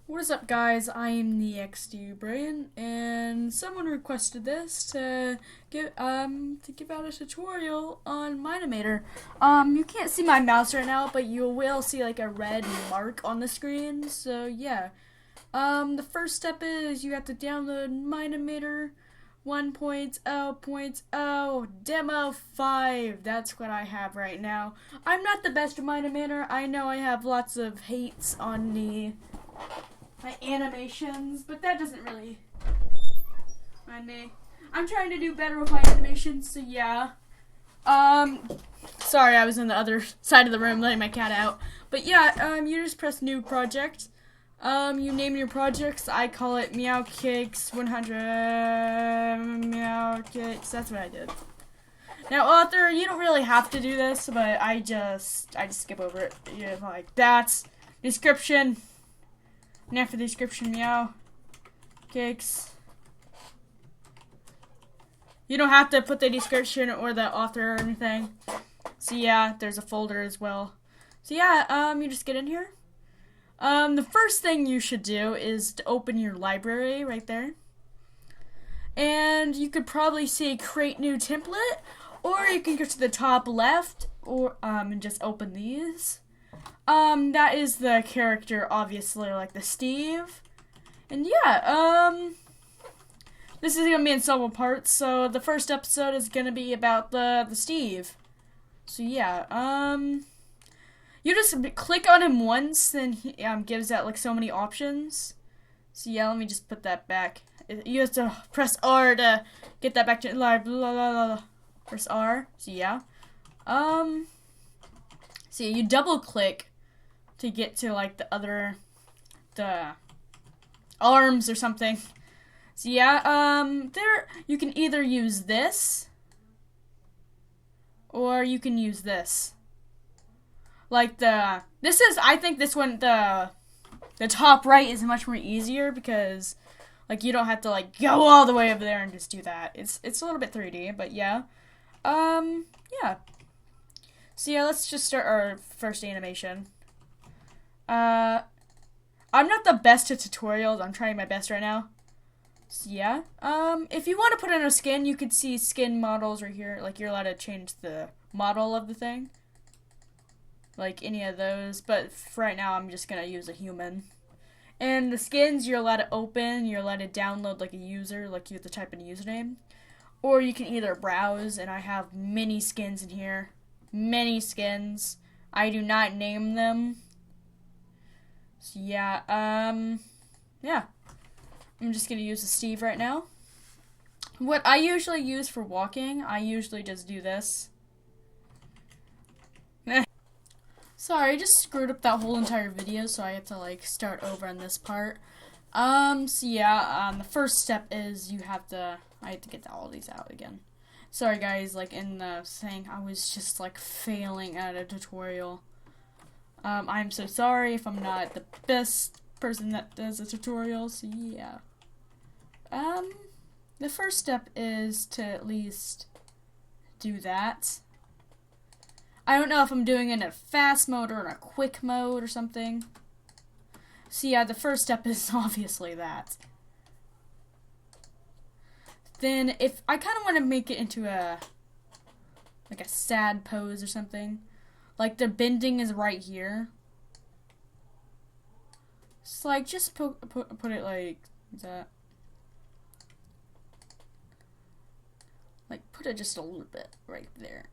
What is up, guys? I am the XD Brian, and someone requested this to give out a tutorial on Mine-imator. You can't see my mouse right now, but you will see like a red mark on the screen. So yeah, the first step is you have to download Mine-imator 1.0.0 Demo 5. That's what I have right now. I'm not the best at Mine-imator. I know I have lots of hates on my animations, but that doesn't really mind me. I'm trying to do better with my animations, so yeah. Sorry, I was on the other side of the room letting my cat out. But yeah, you just press new project. You name your projects. I call it Meow Cakes 100 Meow Cakes. That's what I did. Now, author, you don't really have to do this, but I just skip over it. Yeah, like that's description. And after the description, meow cakes. You don't have to put the description or the author or anything. So yeah, there's a folder as well. So yeah, you just get in here. The first thing you should do is to open your library right there. And you could probably see create new template, or you can go to the top left or and just open these. That is the character, obviously, like the Steve. And yeah, this is gonna be in several parts, so the first episode is gonna be about the Steve. So yeah, you just click on him once, and he gives out like so many options. So yeah, let me just put that back. You have to press R to get that back to live. Press R. So yeah, so you double click to get to like the arms or something. So yeah, there you can either use this or you can use this. Like I think this one, the top right is much more easier because like you don't have to like go all the way over there and just do that. It's a little bit 3D, but yeah. Yeah. So yeah, let's just start our first animation. I'm not the best at tutorials. I'm trying my best right now. So yeah. If you want to put in a skin, you could see skin models right here. Like you're allowed to change the model of the thing. Like any of those. But for right now, I'm just gonna use a human. And the skins you're allowed to open. You're allowed to download like a user. Like you have to type in a username. Or you can either browse. And I have many skins in here. Many skins. I do not name them. So yeah, yeah. I'm just gonna use the Steve right now. What I usually use for walking, I usually just do this. Sorry, I just screwed up that whole entire video, so I have to like start over on this part. So yeah, the first step is I have to get all these out again. Sorry guys, like in the thing, I was just like failing at a tutorial. I'm so sorry if I'm not the best person that does a tutorial, so yeah. The first step is to at least do that. I don't know if I'm doing it in a fast mode or in a quick mode or something. So yeah, the first step is obviously that. Then if I kind of want to make it into like a sad pose or something. Like the bending is right here. So like just put it like that. Like put it just a little bit right there.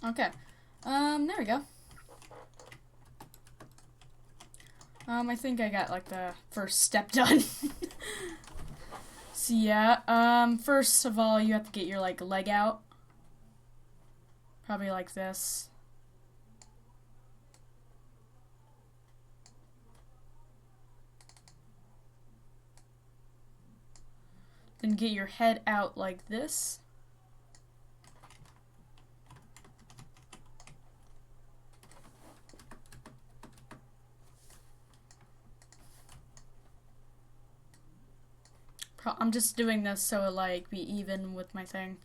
Okay. There we go. I think I got like the first step done. So yeah, first of all, you have to get your like leg out. Probably like this. Then get your head out like this. I'm just doing this so it like be even with my thing.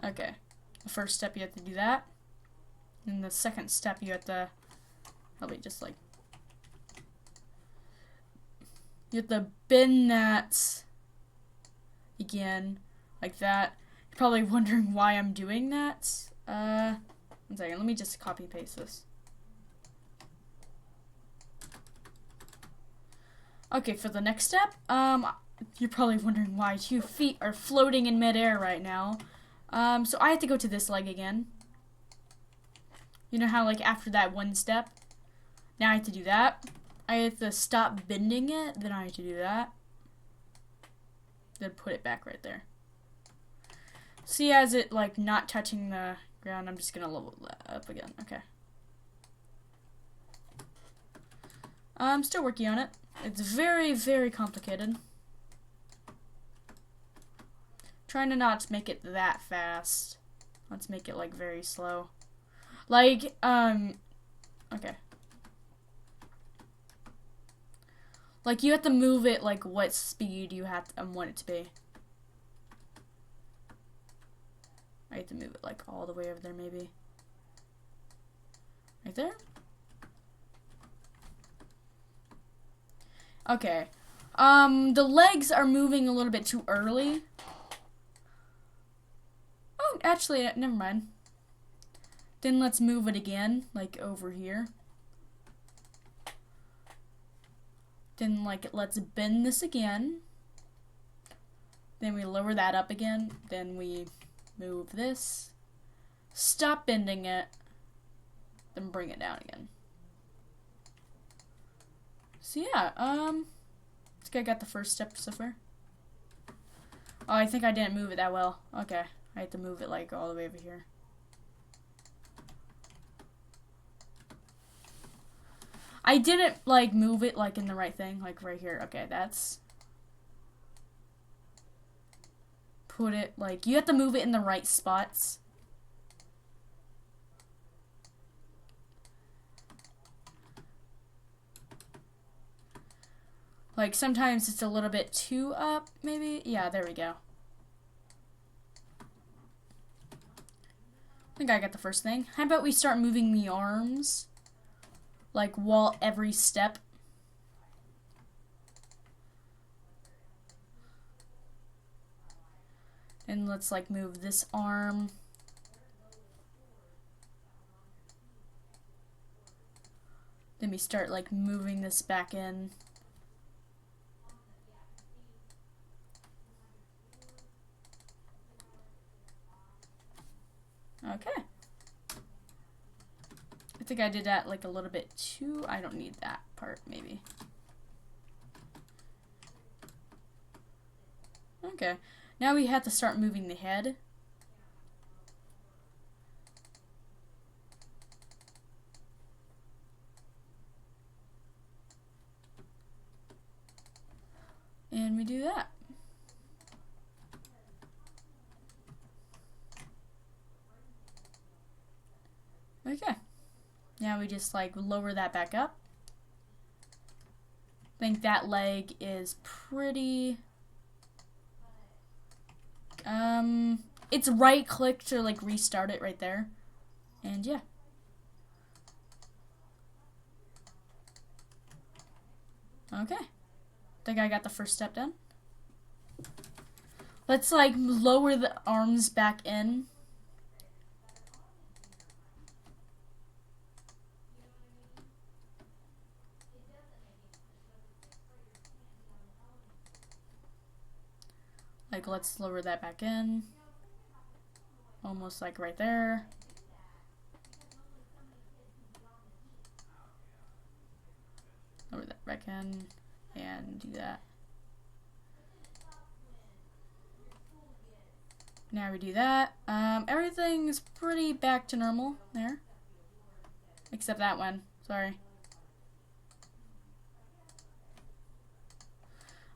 Okay. The first step, you have to do that. And the second step, you have to probably just like, you have to bend that again, like that. You're probably wondering why I'm doing that. 1 second, let me just copy and paste this. Okay, for the next step, you're probably wondering why 2 feet are floating in midair right now. So I have to go to this leg again. You know how, like, after that 1 step, now I have to do that. I have to stop bending it, then I have to do that. Then put it back right there. See, as it, like, not touching the ground, I'm just gonna level that up again. Okay. I'm still working on it. It's very, very complicated. Trying to not make it that fast. Let's make it, like, very slow. Like, okay. Like, you have to move it, like, what speed you have to, want it to be. I have to move it, like, all the way over there, maybe. Right there? Okay. The legs are moving a little bit too early. Oh, actually, never mind. Then let's move it again, like over here. Then, like, let's bend this again. Then we lower that up again. Then we move this. Stop bending it. Then bring it down again. So yeah, I think I got the first step so far. Oh, I think I didn't move it that well. Okay, I have to move it, like, all the way over here. I didn't, like, move it, like, in the right thing, like, right here. Okay, that's... Put it, like, you have to move it in the right spots. Like, sometimes it's a little bit too up, maybe? Yeah, there we go. I think I got the first thing. How about we start moving the arms? Like, while every step. And let's, like, move this arm. Then we start, like, moving this back in. Okay. I think I did that, like, a little bit too. I don't need that part, maybe. Okay. Now we have to start moving the head. And we do that. Okay. Now we just, like, lower that back up. I think that leg is pretty... it's right click to, like, restart it right there. And yeah. Okay. Think I got the first step done. Let's, like, lower the arms back in. Like, let's lower that back in. Almost, like, right there. Lower that back in. And do that. Now we do that. Everything's pretty back to normal there. Except that one. Sorry.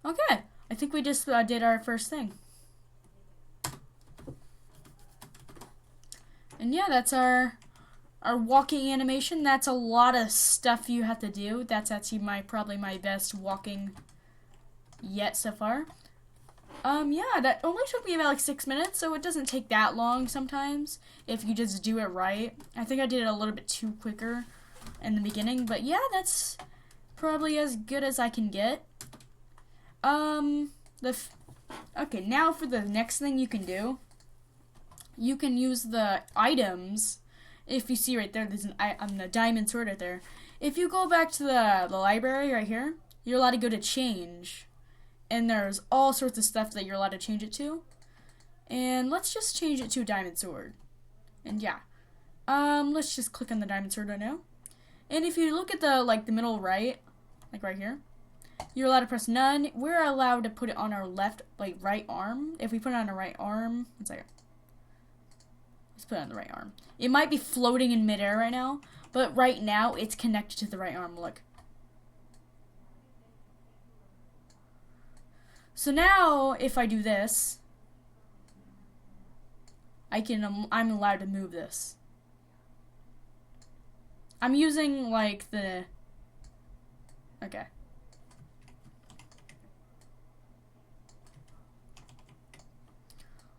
Okay. I think we just did our first thing. And yeah, that's our walking animation. That's a lot of stuff you have to do. That's actually probably my best walking yet so far. Yeah, that only took me about like 6 minutes, so it doesn't take that long sometimes if you just do it right. I think I did it a little bit too quicker in the beginning, but yeah, that's probably as good as I can get. Okay, now for the next thing you can do. You can use the items. If you see right there, there's a diamond sword right there. If you go back to the library right here, you're allowed to go to change. And there's all sorts of stuff that you're allowed to change it to. And let's just change it to a diamond sword. And yeah. Let's just click on the diamond sword right now. And if you look at the middle right, like right here, you're allowed to press none. We're allowed to put it on our left, right arm. If we put it on our right arm, one second. Let's put it on the right arm. It might be floating in midair right now, but right now it's connected to the right arm. Look. So now, if I do this, I'm allowed to move this. I'm using okay.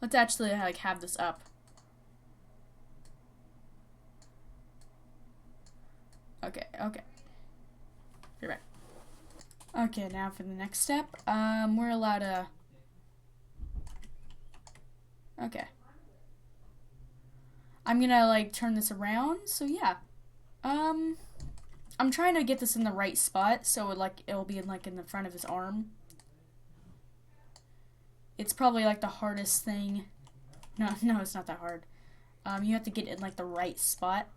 Let's actually have this up. Okay. Be right back. Okay, now for the next step, we're allowed to. Okay. I'm gonna turn this around. So yeah, I'm trying to get this in the right spot so it'll be in the front of his arm. It's probably the hardest thing. No, it's not that hard. You have to get it in the right spot.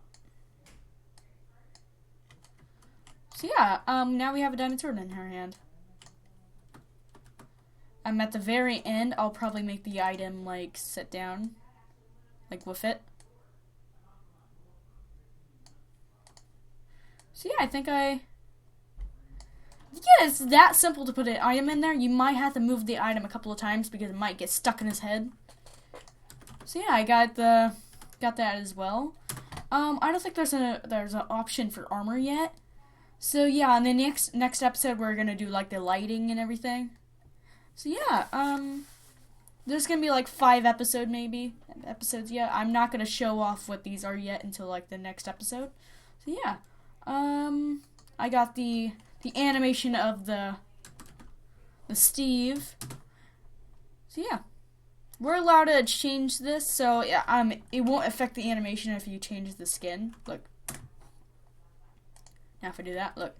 So yeah, now we have a diamond sword in her hand. At the very end, I'll probably make the item sit down, with it. So yeah, I think it's that simple to put an item in there. You might have to move the item a couple of times because it might get stuck in his head. So yeah, I got that as well. I don't think there's an option for armor yet. So yeah, on the next episode we're gonna do the lighting and everything. So yeah, there's gonna be 5 episodes yet. I'm not gonna show off what these are yet until the next episode. So yeah, I got the animation of the Steve. So yeah, we're allowed to change this. So yeah, it won't affect the animation if you change the skin. Look. Now if I do that, look.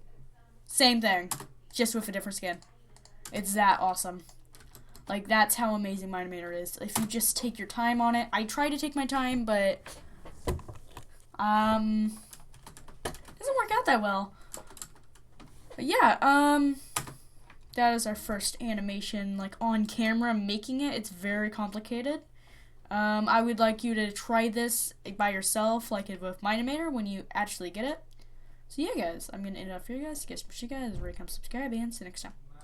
Same thing, just with a different skin. It's that awesome. That's how amazing Mine-imator is. If you just take your time on it. I try to take my time, but it doesn't work out that well. But yeah, that is our first animation, on camera making it. It's very complicated. I would like you to try this by yourself, with Mine-imator when you actually get it. So yeah, guys, I'm going to end it off here, guys. Guys, rate, comment, subscribe, and see you next time.